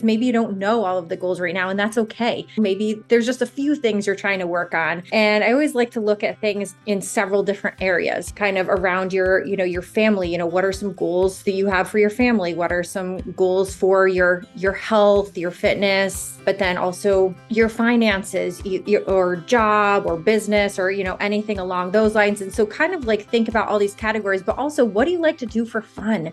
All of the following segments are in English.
Maybe you don't know all of the goals right now, and that's okay. Maybe there's just a few things you're trying to work on. And I always like to look at things in several different areas, kind of around your family. What are some goals that you have for your family? What are some goals for your health, your fitness, but then also your finances, or job or business, or anything along those lines. And so kind of like think about all these categories, but also what do you like to do for fun?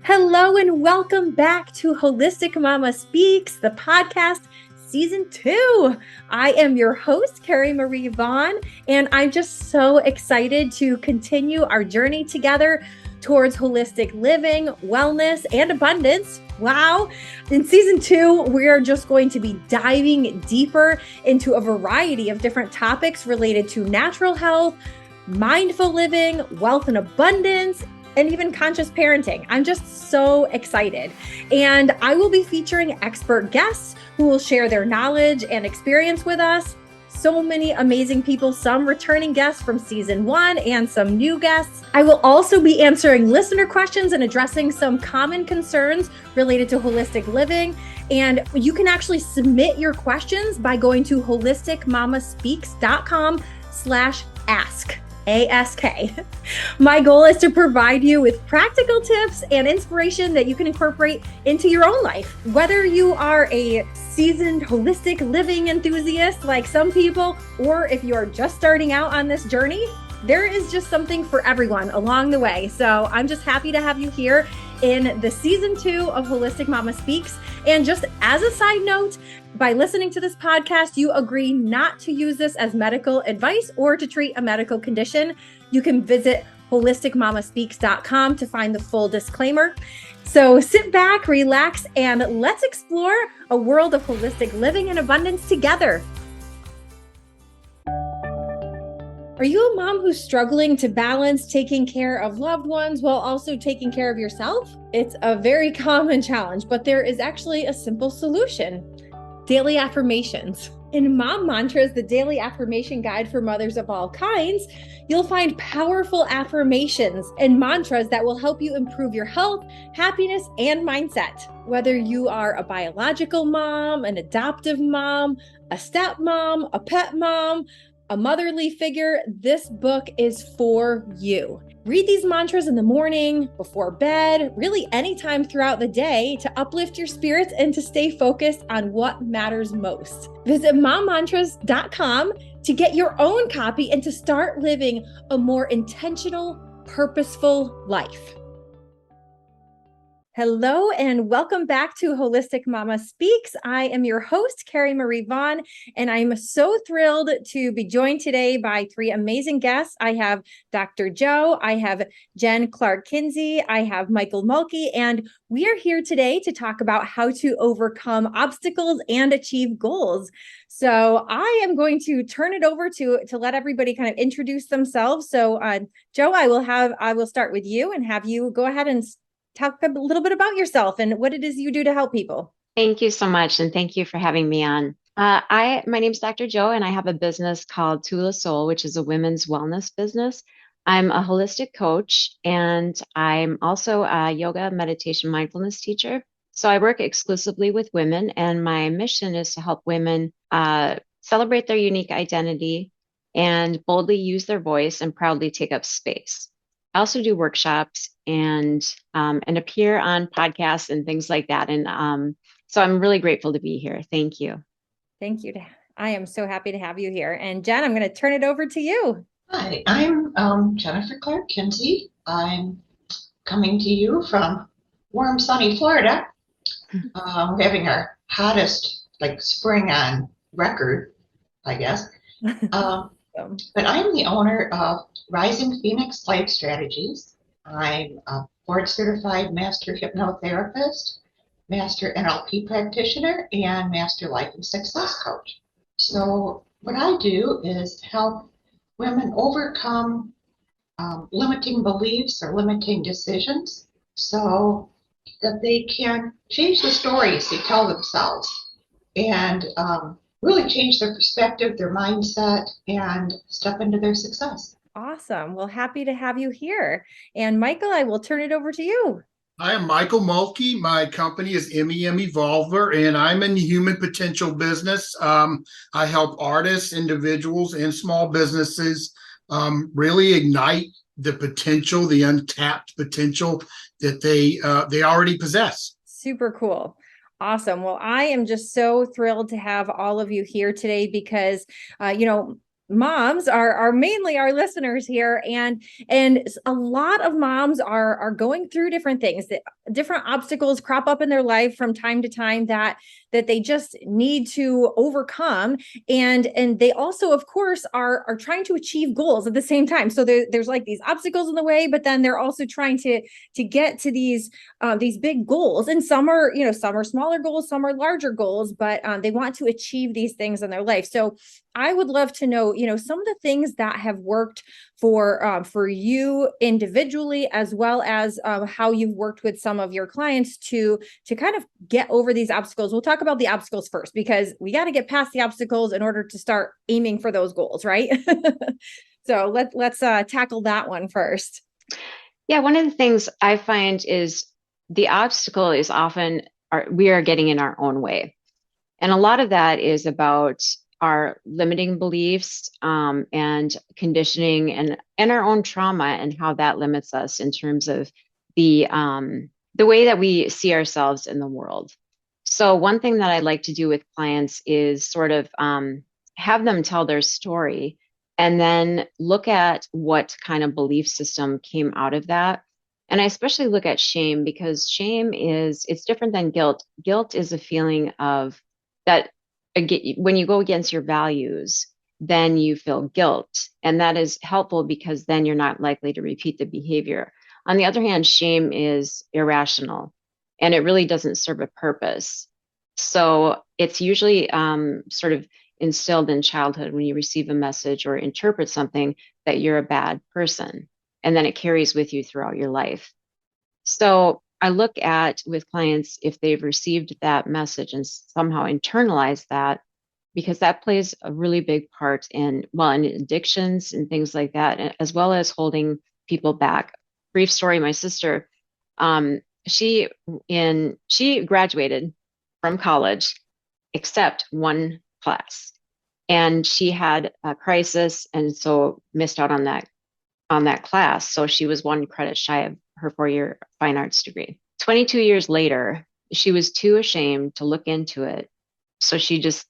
Hello and welcome back to Holistic Mama Speaks, the podcast, season 2. I am your host, Carrie Marie Vaughn, and I'm just so excited to continue our journey together towards holistic living, wellness, and abundance. Wow. In season 2, we are just going to be diving deeper into a variety of different topics related to natural health, mindful living, wealth and abundance, and even conscious parenting. I'm just so excited. And I will be featuring expert guests who will share their knowledge and experience with us. So many amazing people, some returning guests from season 1 and some new guests. I will also be answering listener questions and addressing some common concerns related to holistic living. And you can actually submit your questions by going to holisticmamaspeaks.com/ask. ASK. My goal is to provide you with practical tips and inspiration that you can incorporate into your own life. Whether you are a seasoned holistic living enthusiast like some people, or if you are just starting out on this journey, there is just something for everyone along the way. So I'm just happy to have you here in the season 2 of Holistic Mama Speaks. And just as a side note, by listening to this podcast, you agree not to use this as medical advice or to treat a medical condition. You can visit holisticmamaspeaks.com to find the full disclaimer. So sit back, relax, and let's explore a world of holistic living and abundance together. Are you a mom who's struggling to balance taking care of loved ones while also taking care of yourself? It's a very common challenge, but there is actually a simple solution: daily affirmations. In Mom Mantras, the daily affirmation guide for mothers of all kinds, you'll find powerful affirmations and mantras that will help you improve your health, happiness, and mindset. Whether you are a biological mom, an adoptive mom, a stepmom, a pet mom, a motherly figure, this book is for you. Read these mantras in the morning, before bed, really anytime throughout the day to uplift your spirits and to stay focused on what matters most. Visit mommantras.com to get your own copy and to start living a more intentional, purposeful life. Hello and welcome back to Holistic Mama Speaks. I am your host, Carrie Marie Vaughn, and I'm so thrilled to be joined today by 3 amazing guests. I have Dr. Joe, I have Jen Clarke-Kinsey, I have Michael Mulkey, and we are here today to talk about how to overcome obstacles and achieve goals. So I am going to turn it over to let everybody kind of introduce themselves. So Joe, I will start with you and have you go ahead and talk a little bit about yourself and what it is you do to help people. Thank you so much. And thank you for having me on. My name is Dr. Joe, and I have a business called Tula Soul, which is a women's wellness business. I'm a holistic coach, and I'm also a yoga, meditation, mindfulness teacher. So I work exclusively with women, and my mission is to help women celebrate their unique identity and boldly use their voice and proudly take up space. I also do workshops and appear on podcasts and things like that. And so I'm really grateful to be here. Thank you. Thank you. I am so happy to have you here. And Jen, I'm going to turn it over to you. Hi, I'm Jennifer Clarke-Kinsey. I'm coming to you from warm, sunny Florida. We're having our hottest spring on record, I guess. But I'm the owner of Rising Phoenix Life Strategies. I'm a board certified master hypnotherapist, master NLP practitioner, and master life and success coach. So what I do is help women overcome limiting beliefs or limiting decisions so that they can change the stories they tell themselves and really change their perspective, their mindset, and step into their success. Awesome. Well, happy to have you here. And Michael, I will turn it over to you. I am Michael Mulkey. My company is MEM Evolver, and I'm in the human potential business. I help artists, individuals, and small businesses really ignite the potential, the untapped potential that they already possess. Super cool. Awesome. Well, I am just so thrilled to have all of you here today because, moms are mainly our listeners here, and a lot of moms are going through different things. That different obstacles crop up in their life from time to time that they just need to overcome, and they also, of course, are trying to achieve goals at the same time. So there's like these obstacles in the way, but then they're also trying to get to these big goals. And some are smaller goals, some are larger goals, but they want to achieve these things in their life. So I would love to know, some of the things that have worked for you individually, as well as how you've worked with some of your clients to kind of get over these obstacles. We'll talk about the obstacles first, because we got to get past the obstacles in order to start aiming for those goals, right? So let's tackle that one first. Yeah, one of the things I find is the obstacle is often we are getting in our own way. And a lot of that is about our limiting beliefs and conditioning and our own trauma, and how that limits us in terms of the way that we see ourselves in the world. So one thing that I like to do with clients is sort of have them tell their story, and then look at what kind of belief system came out of that. And I especially look at shame, because shame it's different than guilt. Guilt is a feeling of that when you go against your values, then you feel guilt. And that is helpful because then you're not likely to repeat the behavior. On the other hand, shame is irrational and it really doesn't serve a purpose. So it's usually sort of instilled in childhood when you receive a message or interpret something that you're a bad person. And then it carries with you throughout your life. So I look at with clients if they've received that message and somehow internalized that, because that plays a really big part in addictions and things like that, as well as holding people back. Brief story: my sister, she graduated from college, except one class, and she had a crisis, and so missed out on that class. So she was one credit shy of her 4-year fine arts degree. 22 years later, she was too ashamed to look into it. So she just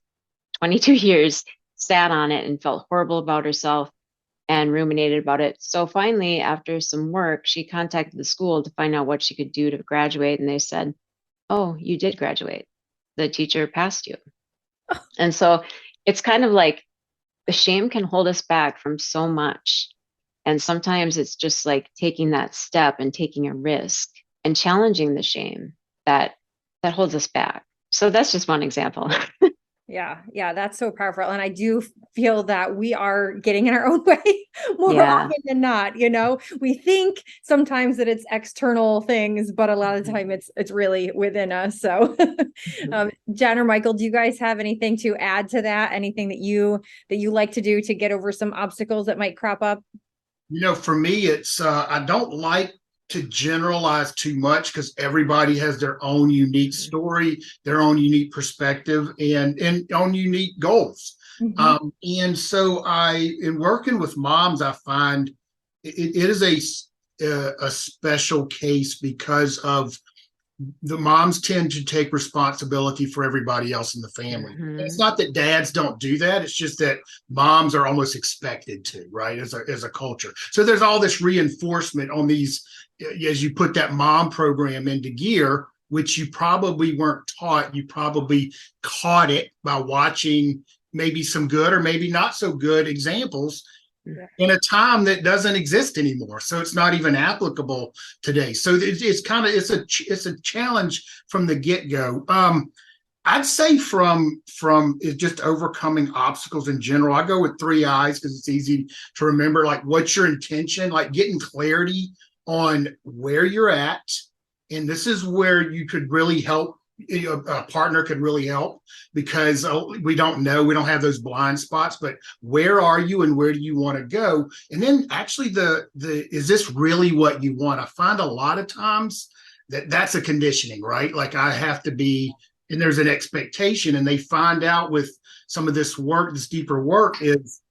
22 years sat on it and felt horrible about herself and ruminated about it. So finally, after some work, she contacted the school to find out what she could do to graduate. And they said, "Oh, you did graduate. The teacher passed you." And so it's kind of like the shame can hold us back from so much. And sometimes it's just like taking that step and taking a risk and challenging the shame that holds us back. So that's just one example. Yeah, that's so powerful. And I do feel that we are getting in our own way more often than not. We think sometimes that it's external things, but a lot of the time it's really within us. So Jen or Michael, do you guys have anything to add to that? Anything that you like to do to get over some obstacles that might crop up? For me, it's I don't like to generalize too much, because everybody has their own unique story, their own unique perspective, and own unique goals. Mm-hmm. And so in working with moms, I find it is a special case, because of the moms tend to take responsibility for everybody else in the family. Mm-hmm. It's not that dads don't do that. It's just that moms are almost expected to, right, as a culture. So there's all this reinforcement on these, as you put that mom program into gear, which you probably weren't taught. You probably caught it by watching maybe some good or maybe not so good examples in a time that doesn't exist anymore. So it's not even applicable today. So it's a challenge from the get-go. I'd say from just overcoming obstacles in general, I go with 3 I's because it's easy to remember. Like, what's your intention? Like getting clarity on where you're at. And this is where you could really help. A partner could really help, because we don't have those blind spots, but where are you and where do you want to go? And then actually is this really what you want? I find a lot of times That's a conditioning, right? Like I have to be, and there's an expectation, and they find out with some of this work, this deeper work is,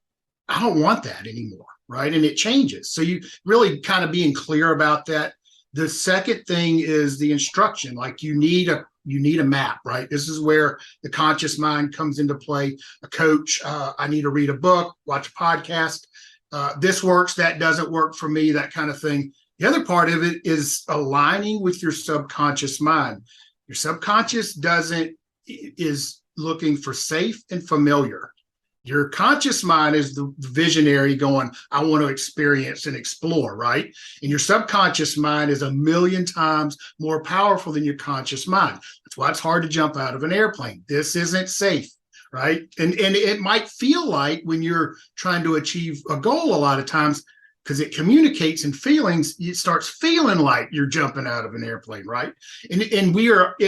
I don't want that anymore, right? And it changes. So you really kind of being clear about that. The second thing is the instruction. Like you need a map, right? This is where the conscious mind comes into play. A coach, I need to read a book, watch a podcast. This works, that doesn't work for me, that kind of thing. The other part of it is aligning with your subconscious mind. Your subconscious is looking for safe and familiar. Your conscious mind is the visionary going, I want to experience and explore, right? And your subconscious mind is a million times more powerful than your conscious mind. That's why it's hard to jump out of an airplane. This isn't safe, right? And it might feel like when you're trying to achieve a goal a lot of times, because it communicates in feelings, it starts feeling like you're jumping out of an airplane, right? And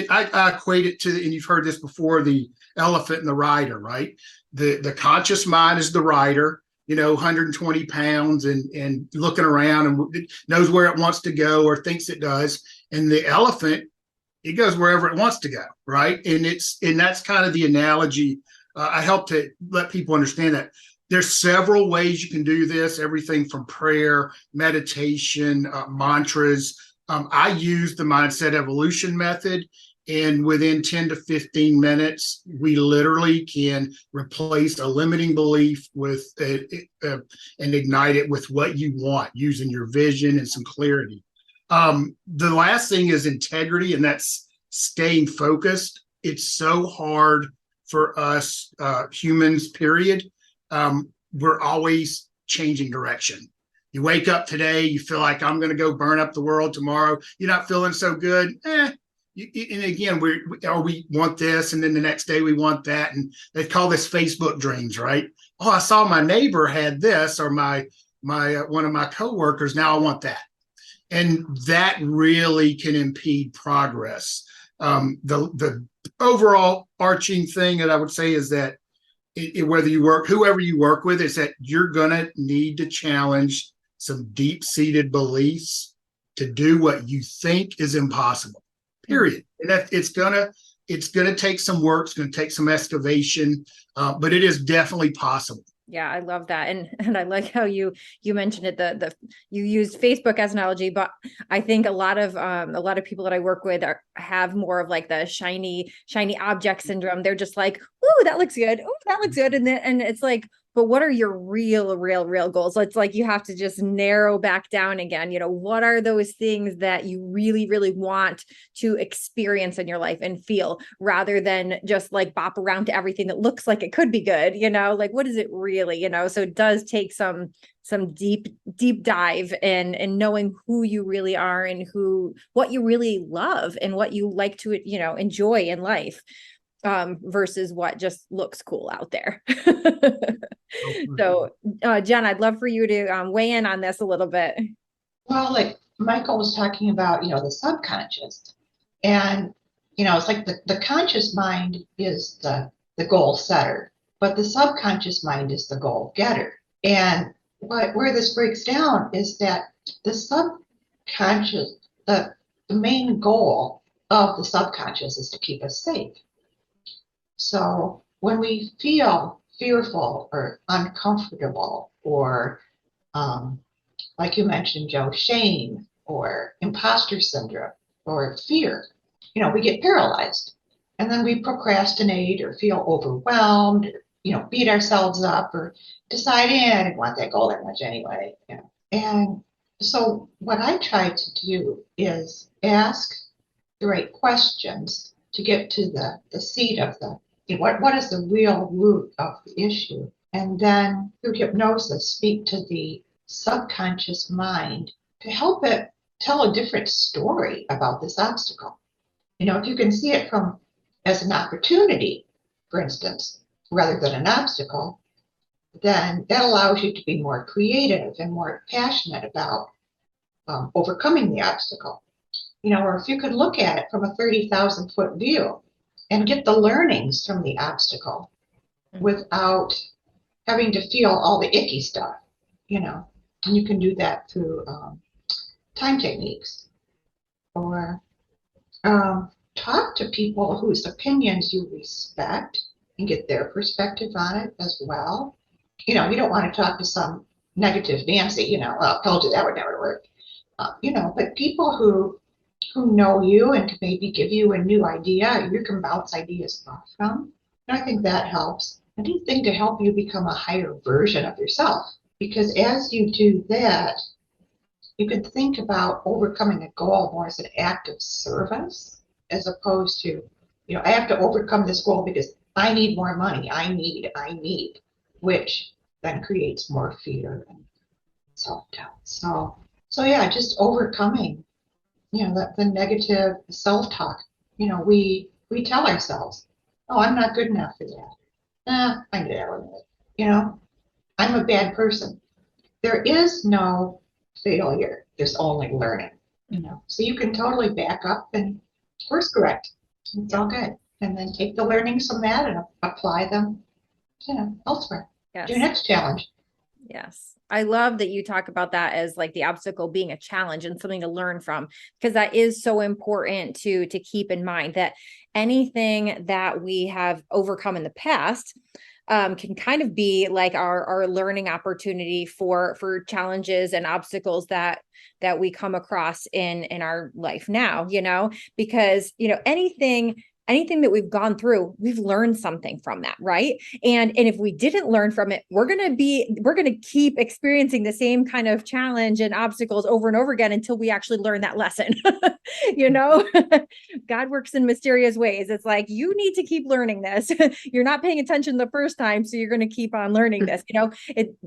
I equate it to, and you've heard this before, the elephant and the rider, right? The conscious mind is the rider, 120 pounds and looking around and knows where it wants to go or thinks it does. And the elephant, it goes wherever it wants to go, right? And that's kind of the analogy. I help to let people understand that there's several ways you can do this, everything from prayer, meditation, mantras. I use the mindset evolution method, and within 10 to 15 minutes, we literally can replace a limiting belief with and ignite it with what you want, using your vision and some clarity. The last thing is integrity, and that's staying focused. It's so hard for us humans, period. We're always changing direction. You wake up today, you feel like I'm going to go burn up the world tomorrow. You're not feeling so good. And again, we want this, and then the next day we want that, and they call this Facebook dreams, right? Oh, I saw my neighbor had this, or my one of my coworkers. Now I want that, and that really can impede progress. The overall arching thing that I would say is that whoever you work with, is that you're gonna need to challenge some deep-seated beliefs to do what you think is impossible. Period. And it's gonna take some work. It's gonna take some excavation, but it is definitely possible. Yeah, I love that. And I like how you mentioned it, you used Facebook as an analogy, but I think a lot of people that I work with have more of like the shiny object syndrome. They're just like, "Ooh, that looks good. Ooh, that looks good." And it's like, but what are your real goals? It's like you have to just narrow back down again. What are those things that you really, really want to experience in your life and feel, rather than just like bop around to everything that looks like it could be good, like what is it really, so it does take some deep dive and knowing who you really are and what you really love and what you like to, enjoy in life. Versus what just looks cool out there. So, Jen, I'd love for you to weigh in on this a little bit. Well, like Michael was talking about, the subconscious. And, it's like the conscious mind is the goal setter, but the subconscious mind is the goal getter. And where this breaks down is that the subconscious, the main goal of the subconscious is to keep us safe. So when we feel fearful or uncomfortable or, like you mentioned, Joe, shame or imposter syndrome or fear, we get paralyzed. And then we procrastinate or feel overwhelmed, or, beat ourselves up or decide, I didn't want that goal that much anyway. And so what I try to do is ask the right questions to get to the seed of what is the real root of the issue, and then through hypnosis speak to the subconscious mind to help it tell a different story about this obstacle. If you can see it as an opportunity, for instance, rather than an obstacle, then that allows you to be more creative and more passionate about overcoming the obstacle. Or if you could look at it from a 30,000-foot view and get the learnings from the obstacle without having to feel all the icky stuff, and you can do that through time techniques or talk to people whose opinions you respect and get their perspective on it as well. You don't want to talk to some negative Nancy, well, I told you that would never work. But people who know you and can maybe give you a new idea, you can bounce ideas off from. And I think that helps. Anything to help you become a higher version of yourself. Because as you do that, you can think about overcoming a goal more as an act of service, as opposed to, I have to overcome this goal because I need more money. I need, which then creates more fear and self-doubt. So yeah, just overcoming, the negative self-talk. We tell ourselves, oh, I'm not good enough for that. I knew that one. I'm a bad person. There is no failure. There's only learning. So you can totally back up and course correct. It's all good. And then take the learnings from that and apply them, elsewhere. Yes. Your next challenge. Yes. I love that you talk about that as like the obstacle being a challenge and something to learn from, because that is so important to keep in mind that anything that we have overcome in the past can kind of be like our learning opportunity for challenges and obstacles that we come across in our life now, because, anything that we've gone through, we've learned something from that. Right. And if we didn't learn from it, we're going to keep experiencing the same kind of challenge and obstacles over and over again until we actually learn that lesson. God works in mysterious ways. It's like, you need to keep learning this. You're not paying attention the first time. So you're going to keep on learning this.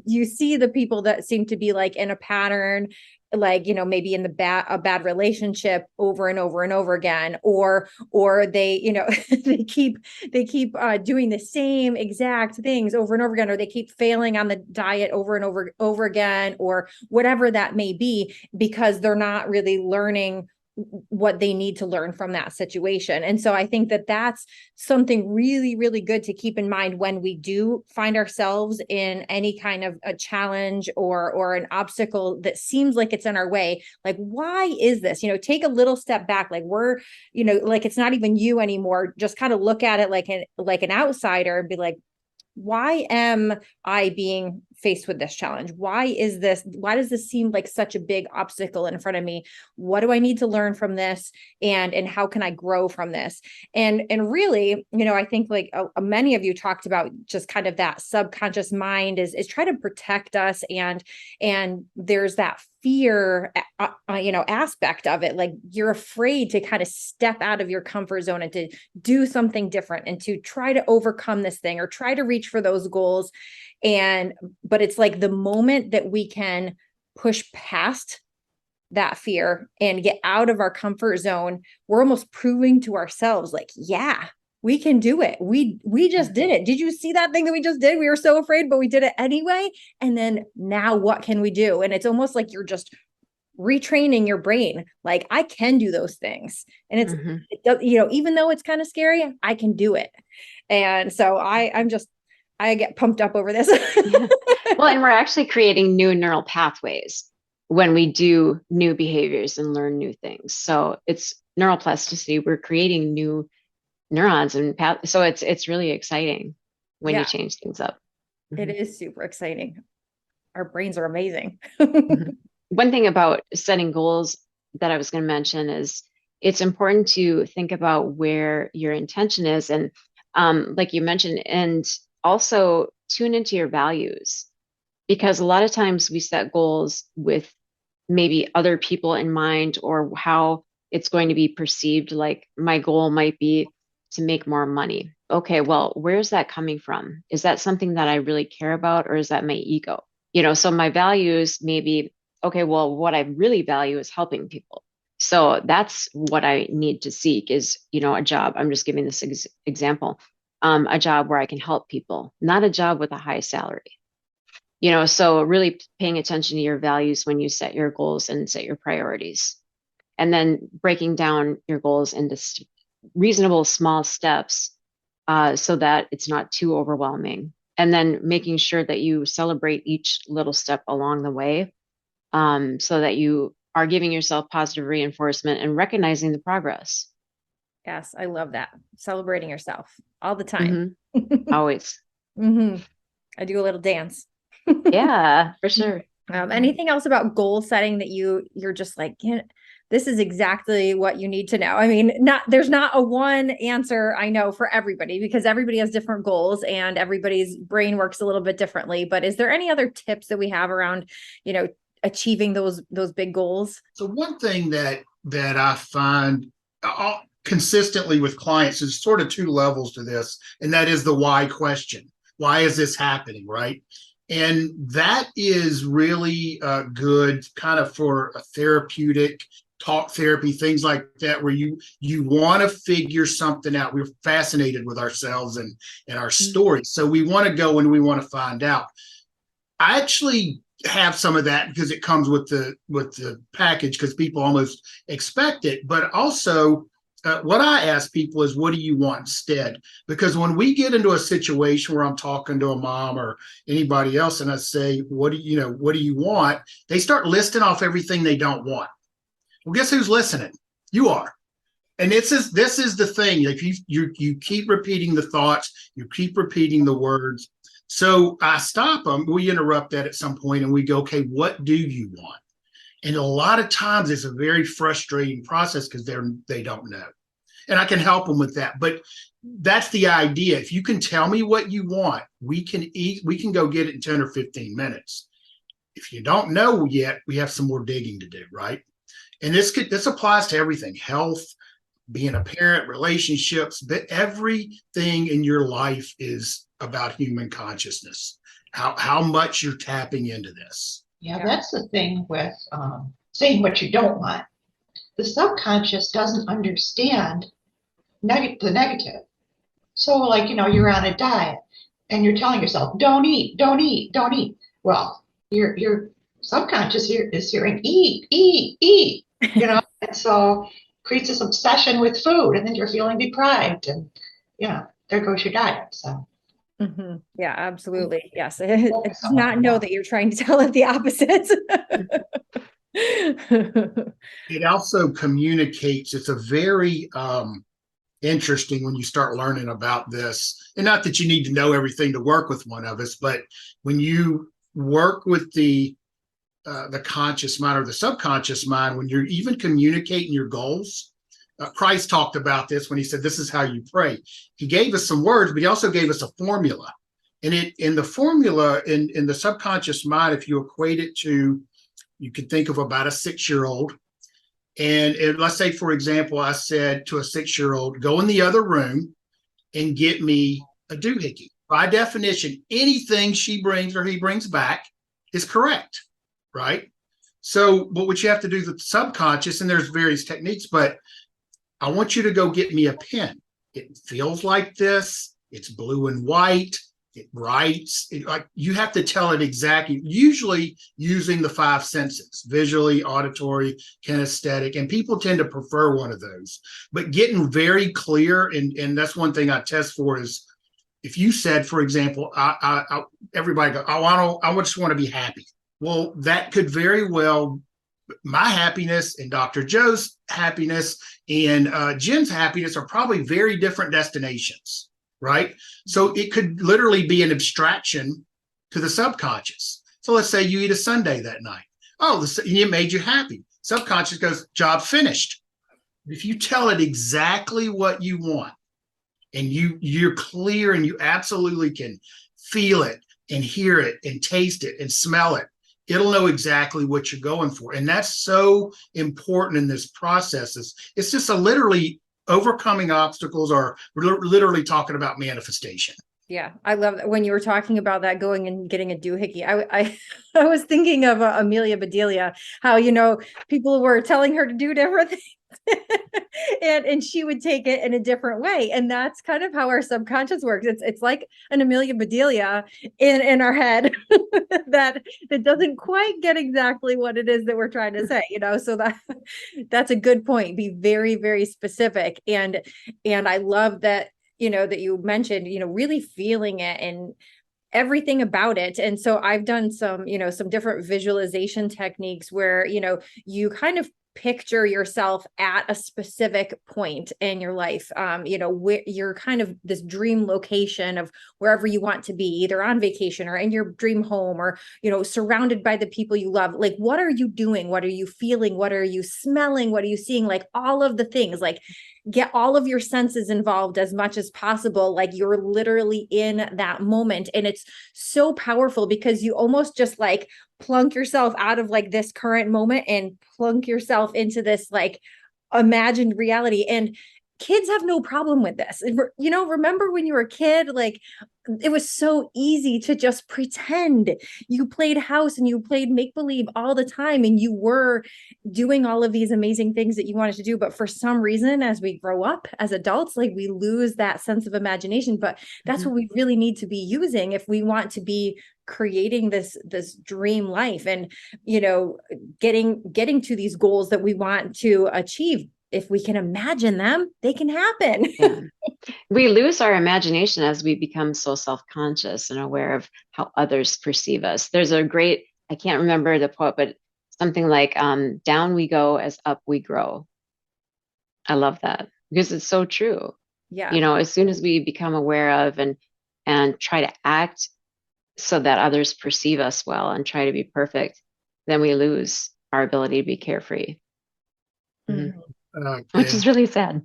You see the people that seem to be like in a pattern, like, maybe in a bad relationship over and over and over again, or they, they keep doing the same exact things over and over again, or they keep failing on the diet over and over again, or whatever that may be, because they're not really learning what they need to learn from that situation. And so I think that that's something really, really good to keep in mind when we do find ourselves in any kind of a challenge or an obstacle that seems like it's in our way. Like, why is this? Take a little step back. Like like it's not even you anymore. Just kind of look at it like an outsider and be like, why am I being faced with this challenge? Why does this seem like such a big obstacle in front of me? What do I need to learn from this? And how can I grow from this? And really, I think like many of you talked about just kind of that subconscious mind is trying to protect us. And there's that fear, aspect of it. Like, you're afraid to kind of step out of your comfort zone and to do something different and to try to overcome this thing or try to reach for those goals. But it's like the moment that we can push past that fear and get out of our comfort zone, we're almost proving to ourselves like, yeah, we can do it. We just did it. Did you see that thing that we just did? We were so afraid, but we did it anyway. And then now what can we do? And it's almost like you're just retraining your brain. Like, I can do those things. And it's, even though it's kind of scary, I can do it. And so I get pumped up over this. Yeah. Well, and we're actually creating new neural pathways when we do new behaviors and learn new things. So it's neuroplasticity. We're creating new neurons and so it's really exciting when you change things up. It is super exciting. Our brains are amazing. One thing about setting goals that I was going to mention is it's important to think about where your intention is, and like you mentioned, and also tune into your values, because a lot of times we set goals with maybe other people in mind or how it's going to be perceived. Like, my goal might be to make more money. Okay, well, where's that coming from? Is that something that I really care about, or is that my ego? So my values maybe, okay, well, what I really value is helping people. So that's what I need to seek is, a job. I'm just giving this example. A job where I can help people, not a job with a high salary. So really paying attention to your values when you set your goals and set your priorities, and then breaking down your goals into reasonable small steps so that it's not too overwhelming. And then making sure that you celebrate each little step along the way, so that you are giving yourself positive reinforcement and recognizing the progress. Yes. I love that. Celebrating yourself all the time. Always. I do a little dance. Yeah, for sure. Anything else about goal setting that you're just like, yeah, this is exactly what you need to know? I mean, there's not a one answer I know for everybody, because everybody has different goals and everybody's brain works a little bit differently. But is there any other tips that we have around, achieving those big goals? So one thing that I find consistently with clients is sort of two levels to this, and that is the why question. Why is this happening, right? And that is really good kind of for a therapeutic talk therapy, things like that, where you want to figure something out. We're fascinated with ourselves and our stories. So we want to go and we want to find out. I actually have some of that because it comes with the package, because people almost expect it. But also what I ask people is, what do you want instead? Because when we get into a situation where I'm talking to a mom or anybody else and I say, what do you want? They start listing off everything they don't want. Well, guess who's listening? You are. And this is the thing. If you keep repeating the thoughts, you keep repeating the words. So I stop them. We interrupt that at some point and we go, okay, what do you want? And a lot of times it's a very frustrating process because they don't know. And I can help them with that. But that's the idea. If you can tell me what you want, we can go get it in 10 or 15 minutes. If you don't know yet, we have some more digging to do, right? And this applies to everything: health, being a parent, relationships, but everything in your life is about human consciousness, how much you're tapping into this. Yeah, that's the thing with saying what you don't want. The subconscious doesn't understand the negative. So like, you're on a diet and you're telling yourself, don't eat, don't eat, don't eat. Well, your subconscious is hearing eat, eat, eat, and so creates this obsession with food, and then you're feeling deprived, and there goes your diet. So yeah, absolutely. Yes. It does not know that you're trying to tell it the opposite. It also communicates. It's a very interesting when you start learning about this, and not that you need to know everything to work with one of us, but when you work with the conscious mind or the subconscious mind, when you're even communicating your goals, Christ talked about this when he said, this is how you pray. He gave us some words, but he also gave us a formula. And in the formula, in the subconscious mind, if you equate it to, you could think of about a 6-year-old. And let's say, for example, I said to a 6-year-old, go in the other room and get me a doohickey. By definition, anything she brings or he brings back is correct, right? So, but what you have to do with the subconscious, and there's various techniques, but I want you to go get me a pen. It feels like this. It's blue and white. It writes. You have to tell it exactly, usually using the 5 senses: visually, auditory, kinesthetic, and people tend to prefer one of those. But getting very clear, and that's one thing I test for, is if you said, for example, everybody go, I just want to be happy. Well, that could very well, my happiness and Dr. Joe's happiness and Jen's happiness are probably very different destinations, right? So it could literally be an abstraction to the subconscious. So let's say you eat a sundae that night. Oh, it made you happy. Subconscious goes, job finished. If you tell it exactly what you want, and you're clear and you absolutely can feel it and hear it and taste it and smell it, it'll know exactly what you're going for. And that's so important in this process. It's just literally overcoming obstacles, or we're literally talking about manifestation. Yeah, I love that. When you were talking about that, going and getting a doohickey, I was thinking of Amelia Bedelia, how, people were telling her to do different things. and she would take it in a different way, and that's kind of how our subconscious works. It's like an Amelia Bedelia in our head that doesn't quite get exactly what it is that we're trying to say, so that's a good point. Be very, very specific. And I love that, that you mentioned, really feeling it and everything about it. And so I've done some different visualization techniques where, you kind of picture yourself at a specific point in your life, where you're kind of this dream location of wherever you want to be, either on vacation or in your dream home, or, surrounded by the people you love. Like, what are you doing? What are you feeling? What are you smelling? What are you seeing? Like all of the things, like get all of your senses involved as much as possible. Like you're literally in that moment. And it's so powerful because you almost just like plunk yourself out of like this current moment and plunk yourself into this like imagined reality. And kids have no problem with this. Remember when you were a kid, like it was so easy to just pretend. You played house and you played make-believe all the time, and you were doing all of these amazing things that you wanted to do. But for some reason, as we grow up as adults, like we lose that sense of imagination. But that's what we really need to be using if we want to be creating this dream life, and getting to these goals that we want to achieve. If we can imagine them, they can happen. Yeah. We lose our imagination as we become so self-conscious and aware of how others perceive us. There's a great, I can't remember the quote, but something like, down we go as up we grow. I love that because it's so true. Yeah. As soon as we become aware of and try to act so that others perceive us well and try to be perfect, then we lose our ability to be carefree. Mm-hmm. Which is really sad.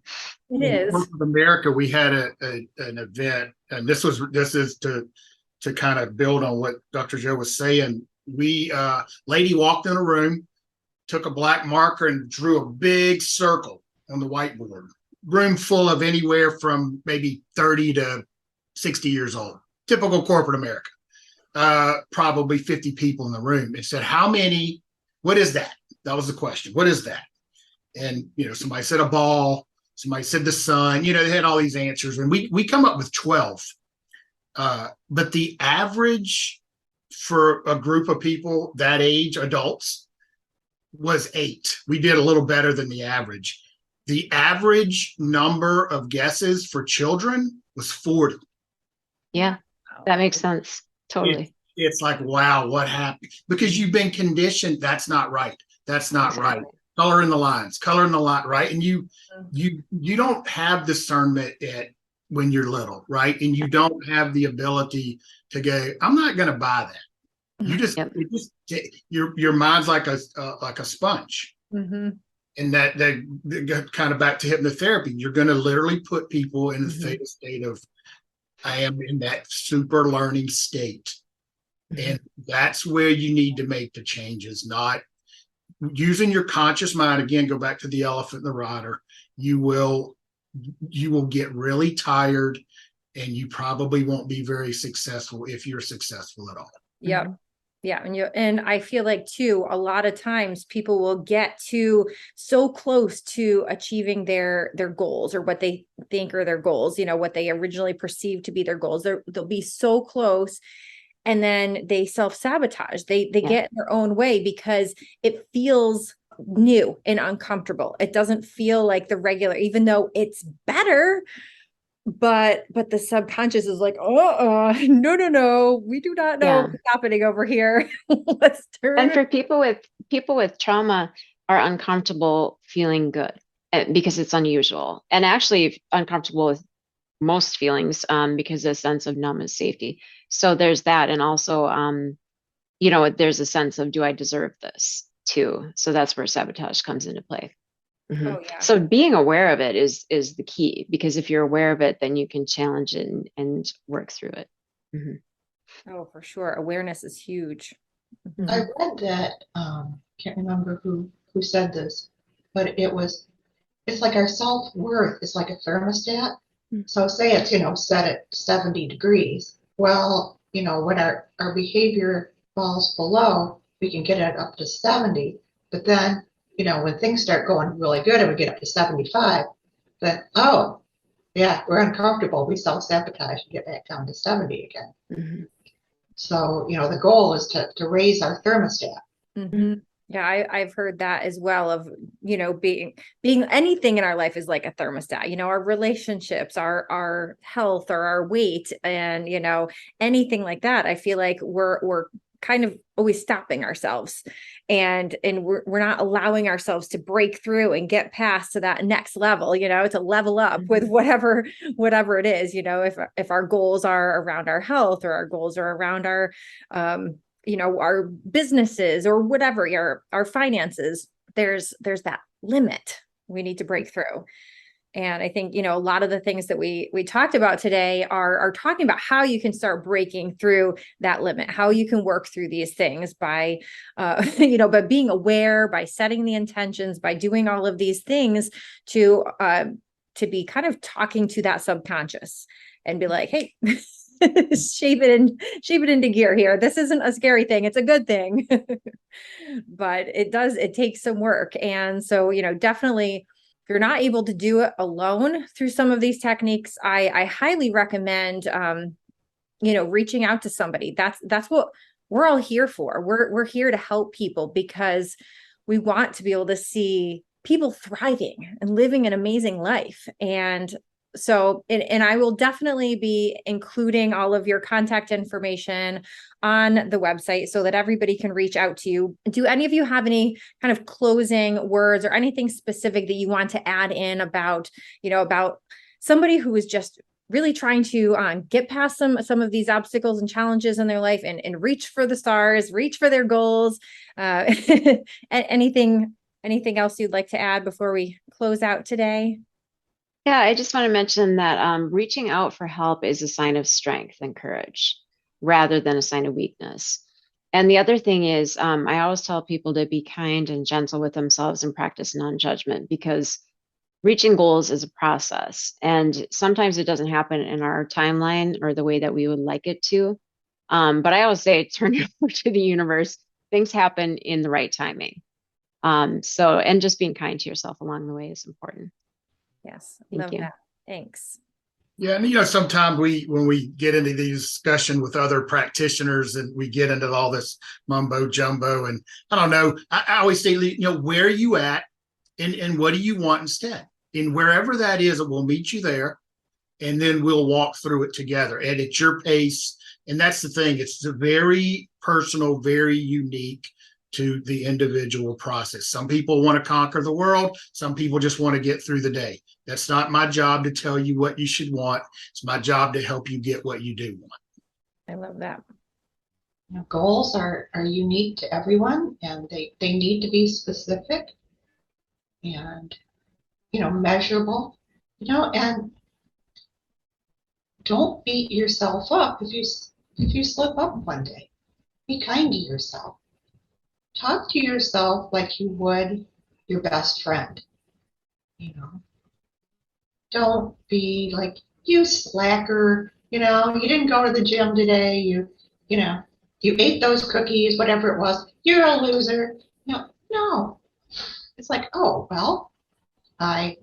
It is. In America, we had an event, and this is to kind of build on what Dr. Joe was saying. Lady walked in a room, took a black marker and drew a big circle on the whiteboard. Room full of anywhere from maybe 30 to 60 years old. Typical corporate America. Probably 50 people in the room. It said, how many? What is that? That was the question. What is that? And, somebody said a ball, somebody said the sun, they had all these answers, and we come up with 12. But the average for a group of people that age, adults, was 8. We did a little better than the average. The average number of guesses for children was 40. Yeah, that makes sense. Totally. It's like, wow, what happened? Because you've been conditioned. That's not right. That's not right. Color in the lines, right? And you don't have discernment when you're little, right? And you don't have the ability to go, I'm not going to buy that. You just, your mind's like a sponge. Mm-hmm. And that kind of back to hypnotherapy. You're going to literally put people in the state of, I am in that super learning state. And that's where you need to make the changes, not using your conscious mind. Again, go back to the elephant in the rider. You will get really tired, and you probably won't be very successful if you're successful at all. Yeah. Yeah. And I feel like too, a lot of times people will get so close to achieving their goals, or what they think are their goals, what they originally perceived to be their goals. They'll be so close, and then they self-sabotage. They get in their own way because it feels new and uncomfortable. It doesn't feel like the regular, even though it's better, but the subconscious is like, no, we do not know what's happening over here. Let's turn. And for people with trauma are uncomfortable feeling good because it's unusual, and actually uncomfortable with most feelings because of a sense of numbness, safety. So there's that. And also, there's a sense of, do I deserve this too? So that's where sabotage comes into play. Mm-hmm. Oh, yeah. So being aware of it is the key, because if you're aware of it, then you can challenge it and work through it. Mm-hmm. Oh, for sure. Awareness is huge. Mm-hmm. I read that, can't remember who said this, but it's like our self-worth is like a thermostat. Mm-hmm. So say it's, set at 70 degrees. Well, when our behavior falls below, we can get it up to 70. But then, when things start going really good and we get up to 75, then, we're uncomfortable. We self-sabotage and get back down to 70 again. Mm-hmm. So, the goal is to raise our thermostat. Mm-hmm. Yeah, I've heard that as well, of, being anything in our life is like a thermostat, our relationships, our health, or our weight, and, anything like that. I feel like we're kind of always stopping ourselves, and we're not allowing ourselves to break through and get past to that next level, to level up with whatever it is, if our goals are around our health, or our goals are around our our businesses, or whatever, our finances. There's that limit we need to break through. And I think, a lot of the things that we talked about today are talking about how you can start breaking through that limit, how you can work through these things by, by being aware, by setting the intentions, by doing all of these things to be kind of talking to that subconscious and be like, hey, shape it into gear here. This isn't a scary thing. It's a good thing. But it takes some work. And so, definitely, if you're not able to do it alone through some of these techniques, I highly recommend, reaching out to somebody. That's what we're all here for. We're here to help people because we want to be able to see people thriving and living an amazing life. And so, and I will definitely be including all of your contact information on the website so that everybody can reach out to you. Do any of you have any kind of closing words or anything specific that you want to add in about somebody who is just really trying to get past some of these obstacles and challenges in their life and reach for the stars, reach for their goals? Anything else you'd like to add before we close out today? Yeah, I just want to mention that reaching out for help is a sign of strength and courage rather than a sign of weakness. And the other thing is, I always tell people to be kind and gentle with themselves and practice non-judgment, because reaching goals is a process. And sometimes it doesn't happen in our timeline or the way that we would like it to. But I always say, turn it over to the universe. Things happen in the right timing. And just being kind to yourself along the way is important. Yes. Thank you. That. Thanks. Yeah. And, sometimes when we get into these discussion with other practitioners and we get into all this mumbo jumbo, and I don't know, I always say, where are you at and what do you want instead? And wherever that is, we'll meet you there and then we'll walk through it together and at your pace. And that's the thing. It's very personal, very unique to the individual process. Some people want to conquer the world. Some people just want to get through the day. That's not my job to tell you what you should want. It's my job to help you get what you do want. I love that. Goals are unique to everyone, and they need to be specific and, measurable, and don't beat yourself up if you slip up one day. Be kind to yourself. Talk to yourself like you would your best friend. Don't be like, you slacker, you didn't go to the gym today, you ate those cookies, whatever it was, you're a loser. No. It's like, oh, well, I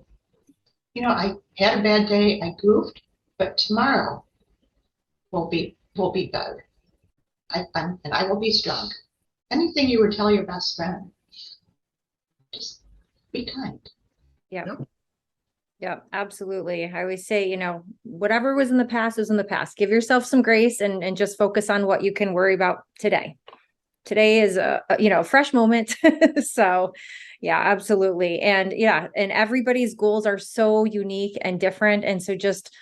had a bad day, I goofed, but tomorrow will be better. And I will be strong. Anything you would tell your best friend, just be kind. Yeah. Yeah, absolutely. I always say, whatever was in the past was in the past. Give yourself some grace and just focus on what you can worry about today. Today is a fresh moment. So yeah, absolutely. And everybody's goals are so unique and different. And so just,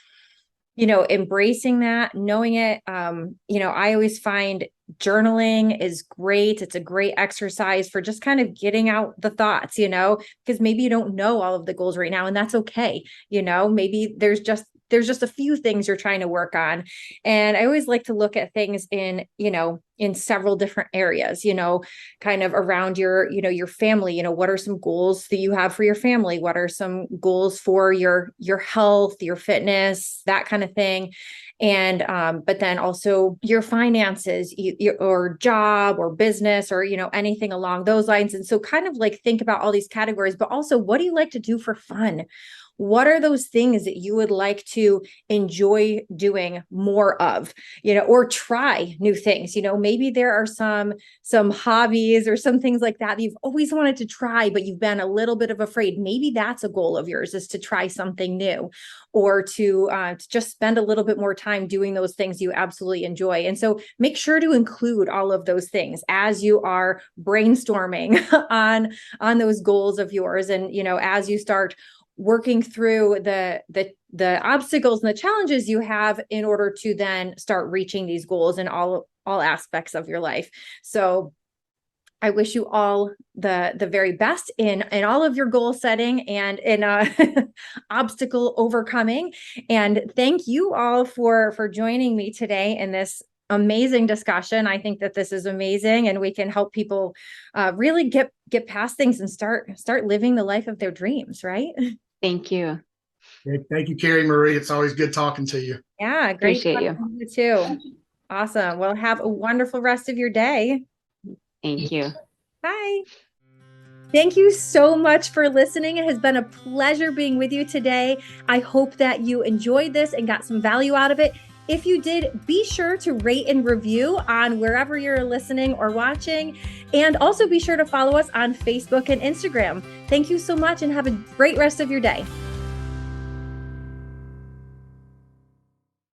embracing that, knowing it, I always find journaling is great. It's a great exercise for just kind of getting out the thoughts, because maybe you don't know all of the goals right now, and that's okay. Maybe there's just a few things you're trying to work on. And I always like to look at things in several different areas, kind of around your family. What are some goals that you have for your family? What are some goals for your health, your fitness, that kind of thing? And, but then also your finances, or job or business, or, anything along those lines. And so kind of like think about all these categories, but also, what do you like to do for fun? what are those things that you would like to enjoy doing more of, or try new things? Maybe there are some hobbies or some things like that you've always wanted to try, but you've been a little bit of afraid. Maybe that's a goal of yours, is to try something new, or to just spend a little bit more time doing those things you absolutely enjoy. And so make sure to include all of those things as you are brainstorming on those goals of yours. And, as you start working through the obstacles and the challenges you have in order to then start reaching these goals in all aspects of your life. So I wish you all the very best in all of your goal setting and in obstacle overcoming. And thank you all for joining me today in this amazing discussion. I think that this is amazing, and we can help people really get past things and start living the life of their dreams, right? Thank you. Thank you, Carrie Marie. It's always good talking to you. Yeah, great. Appreciate you too. Awesome. Well, have a wonderful rest of your day. Thank you. Bye. Thank you so much for listening. It has been a pleasure being with you today. I hope that you enjoyed this and got some value out of it. If you did, be sure to rate and review on wherever you're listening or watching. And also be sure to follow us on Facebook and Instagram. Thank you so much and have a great rest of your day.